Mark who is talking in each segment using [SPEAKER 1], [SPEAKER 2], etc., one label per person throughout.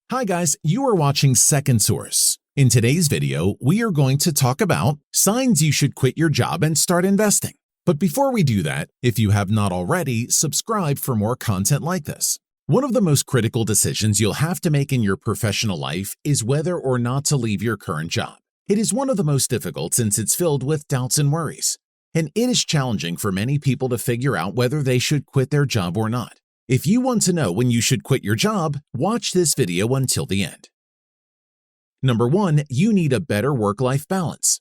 [SPEAKER 1] Hi guys, you are watching Second Source. In today's video, we are going to talk about signs you should quit your job and start investing. But before we do that, if you have not already, subscribe for more content like this. One of the most critical decisions you'll have to make in your professional life is whether or not to leave your current job. It is one of the most difficult since it's filled with doubts and worries. And it is challenging for many people to figure out whether they should quit their job or not. If you want to know when you should quit your job, watch this video until the end. Number 1, you need a better work-life balance.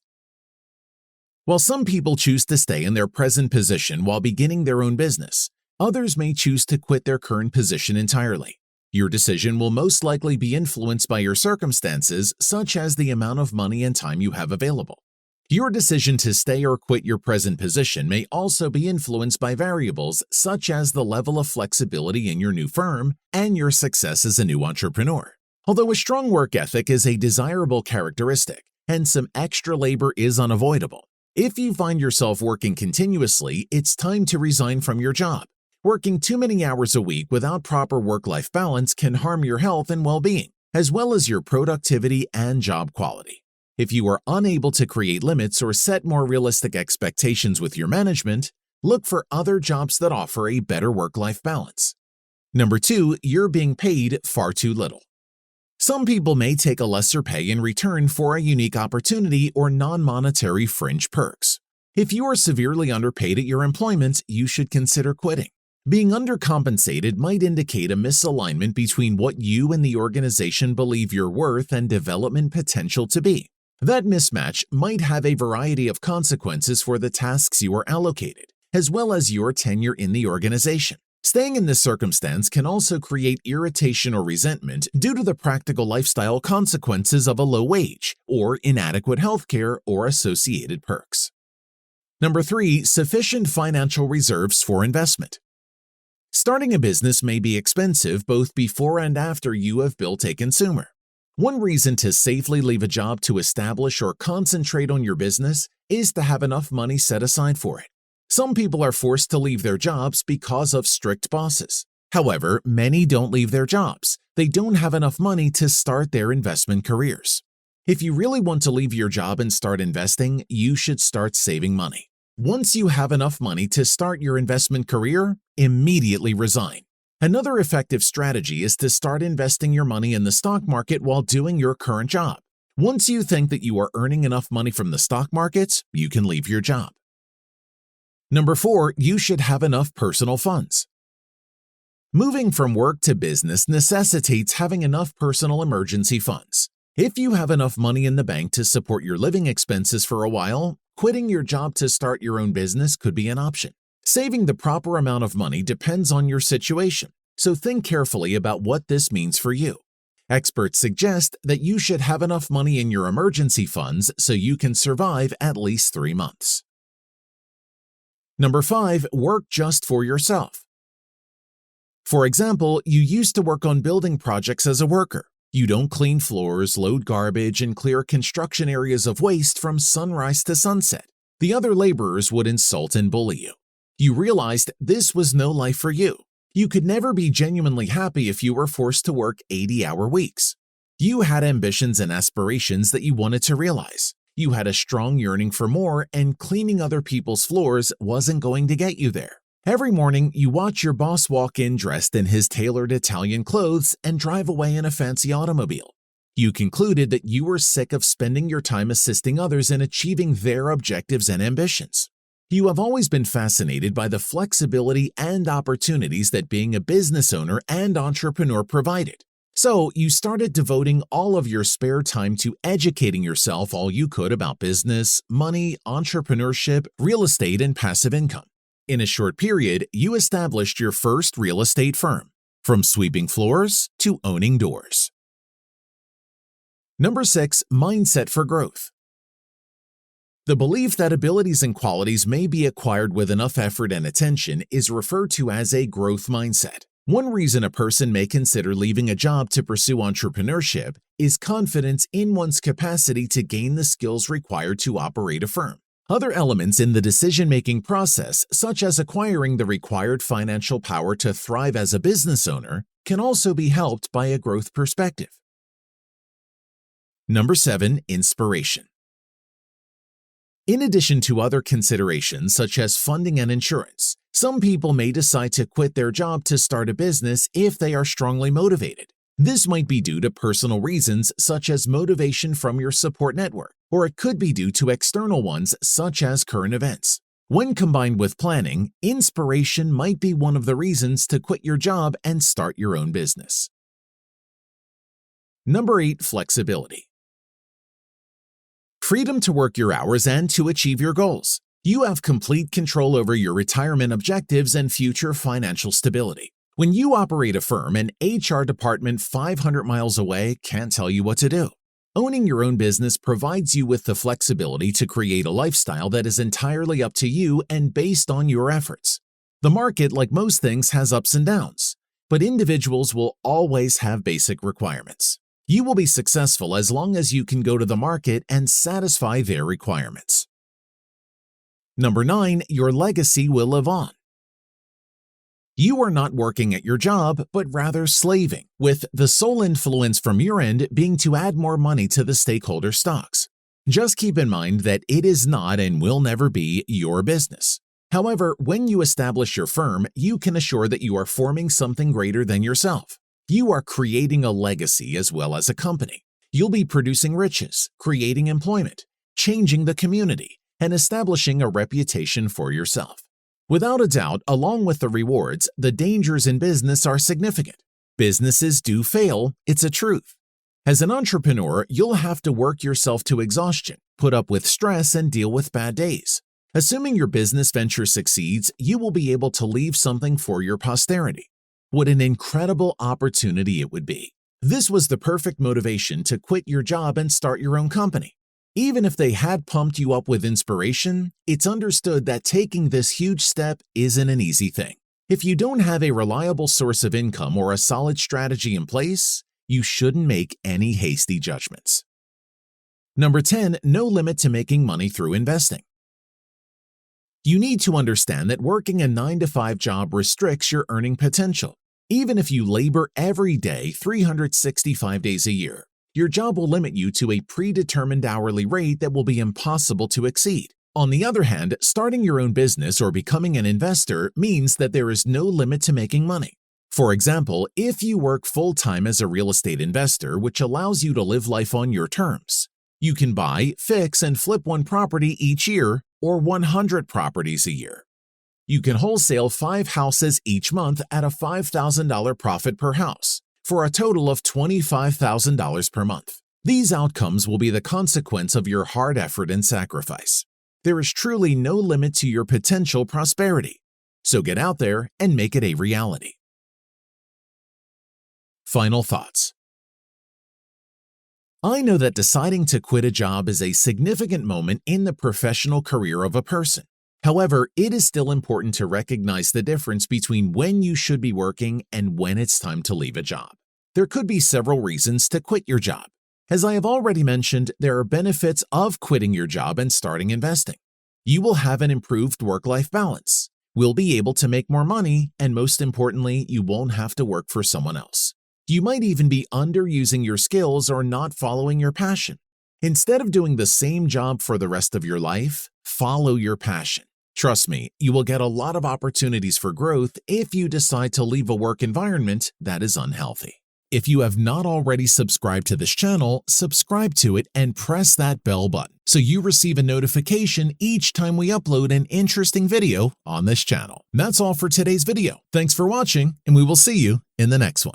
[SPEAKER 1] While some people choose to stay in their present position while beginning their own business, others may choose to quit their current position entirely. Your decision will most likely be influenced by your circumstances, such as the amount of money and time you have available. Your decision to stay or quit your present position may also be influenced by variables such as the level of flexibility in your new firm and your success as a new entrepreneur. Although a strong work ethic is a desirable characteristic and some extra labor is unavoidable, if you find yourself working continuously, it's time to resign from your job. Working too many hours a week without proper work-life balance can harm your health and well-being, as well as your productivity and job quality. If you are unable to create limits or set more realistic expectations with your management, look for other jobs that offer a better work-life balance. Number 2, you're being paid far too little. Some people may take a lesser pay in return for a unique opportunity or non-monetary fringe perks. If you are severely underpaid at your employment, you should consider quitting. Being undercompensated might indicate a misalignment between what you and the organization believe your worth and development potential to be. That mismatch might have a variety of consequences for the tasks you are allocated, as well as your tenure in the organization. Staying in this circumstance can also create irritation or resentment due to the practical lifestyle consequences of a low wage or inadequate healthcare or associated perks. Number 3, sufficient financial reserves for investment. Starting a business may be expensive both before and after you have built a consumer. One reason to safely leave a job to establish or concentrate on your business is to have enough money set aside for it. Some people are forced to leave their jobs because of strict bosses. However, many don't leave their jobs. They don't have enough money to start their investment careers. If you really want to leave your job and start investing, you should start saving money. Once you have enough money to start your investment career, immediately resign. Another effective strategy is to start investing your money in the stock market while doing your current job. Once you think that you are earning enough money from the stock markets, you can leave your job. Number 4, you should have enough personal funds. Moving from work to business necessitates having enough personal emergency funds. If you have enough money in the bank to support your living expenses for a while, quitting your job to start your own business could be an option. Saving the proper amount of money depends on your situation, so think carefully about what this means for you. Experts suggest that you should have enough money in your emergency funds so you can survive at least 3 months. Number 5, work just for yourself. For example, you used to work on building projects as a worker. You don't clean floors, load garbage, and clear construction areas of waste from sunrise to sunset. The other laborers would insult and bully you. You realized this was no life for you. You could never be genuinely happy if you were forced to work 80-hour weeks. You had ambitions and aspirations that you wanted to realize. You had a strong yearning for more, and cleaning other people's floors wasn't going to get you there. Every morning, you watch your boss walk in dressed in his tailored Italian clothes and drive away in a fancy automobile. You concluded that you were sick of spending your time assisting others in achieving their objectives and ambitions. You have always been fascinated by the flexibility and opportunities that being a business owner and entrepreneur provided. So you started devoting all of your spare time to educating yourself all you could about business, money, entrepreneurship, real estate, and passive income. In a short period, you established your first real estate firm, from sweeping floors to owning doors. Number 6, mindset for growth. The belief that abilities and qualities may be acquired with enough effort and attention is referred to as a growth mindset. One reason a person may consider leaving a job to pursue entrepreneurship is confidence in one's capacity to gain the skills required to operate a firm. Other elements in the decision-making process, such as acquiring the required financial power to thrive as a business owner, can also be helped by a growth perspective. Number 7. Inspiration. In addition to other considerations such as funding and insurance, some people may decide to quit their job to start a business if they are strongly motivated. This might be due to personal reasons such as motivation from your support network, or it could be due to external ones such as current events. When combined with planning, inspiration might be one of the reasons to quit your job and start your own business. Number 8. Flexibility. Freedom to work your hours and to achieve your goals. You have complete control over your retirement objectives and future financial stability. When you operate a firm, an HR department 500 miles away can't tell you what to do. Owning your own business provides you with the flexibility to create a lifestyle that is entirely up to you and based on your efforts. The market, like most things, has ups and downs, but individuals will always have basic requirements. You will be successful as long as you can go to the market and satisfy their requirements. Number 9. Your legacy will live on. You are not working at your job, but rather slaving, with the sole influence from your end being to add more money to the stakeholder stocks. Just keep in mind that it is not and will never be your business. However, when you establish your firm, you can assure that you are forming something greater than yourself. You are creating a legacy as well as a company. You'll be producing riches, creating employment, changing the community, and establishing a reputation for yourself. Without a doubt, along with the rewards, the dangers in business are significant. Businesses do fail, it's a truth. As an entrepreneur, you'll have to work yourself to exhaustion, put up with stress, and deal with bad days. Assuming your business venture succeeds, you will be able to leave something for your posterity. What an incredible opportunity it would be. This was the perfect motivation to quit your job and start your own company. Even if they had pumped you up with inspiration, it's understood that taking this huge step isn't an easy thing. If you don't have a reliable source of income or a solid strategy in place, you shouldn't make any hasty judgments. Number 10. No limit to making money through investing. You need to understand that working a 9-to-5 job restricts your earning potential. Even if you labor every day, 365 days a year, your job will limit you to a predetermined hourly rate that will be impossible to exceed. On the other hand, starting your own business or becoming an investor means that there is no limit to making money. For example, if you work full-time as a real estate investor, which allows you to live life on your terms, you can buy, fix, and flip one property each year or 100 properties a year. You can wholesale 5 houses each month at a $5,000 profit per house, for a total of $25,000 per month. These outcomes will be the consequence of your hard effort and sacrifice. There is truly no limit to your potential prosperity. So get out there and make it a reality. Final thoughts. I know that deciding to quit a job is a significant moment in the professional career of a person. However, it is still important to recognize the difference between when you should be working and when it's time to leave a job. There could be several reasons to quit your job. As I have already mentioned, there are benefits of quitting your job and starting investing. You will have an improved work-life balance, will be able to make more money, and most importantly, you won't have to work for someone else. You might even be underusing your skills or not following your passion. Instead of doing the same job for the rest of your life, follow your passion. Trust me, you will get a lot of opportunities for growth if you decide to leave a work environment that is unhealthy. If you have not already subscribed to this channel, subscribe to it and press that bell button so you receive a notification each time we upload an interesting video on this channel. That's all for today's video. Thanks for watching, and we will see you in the next one.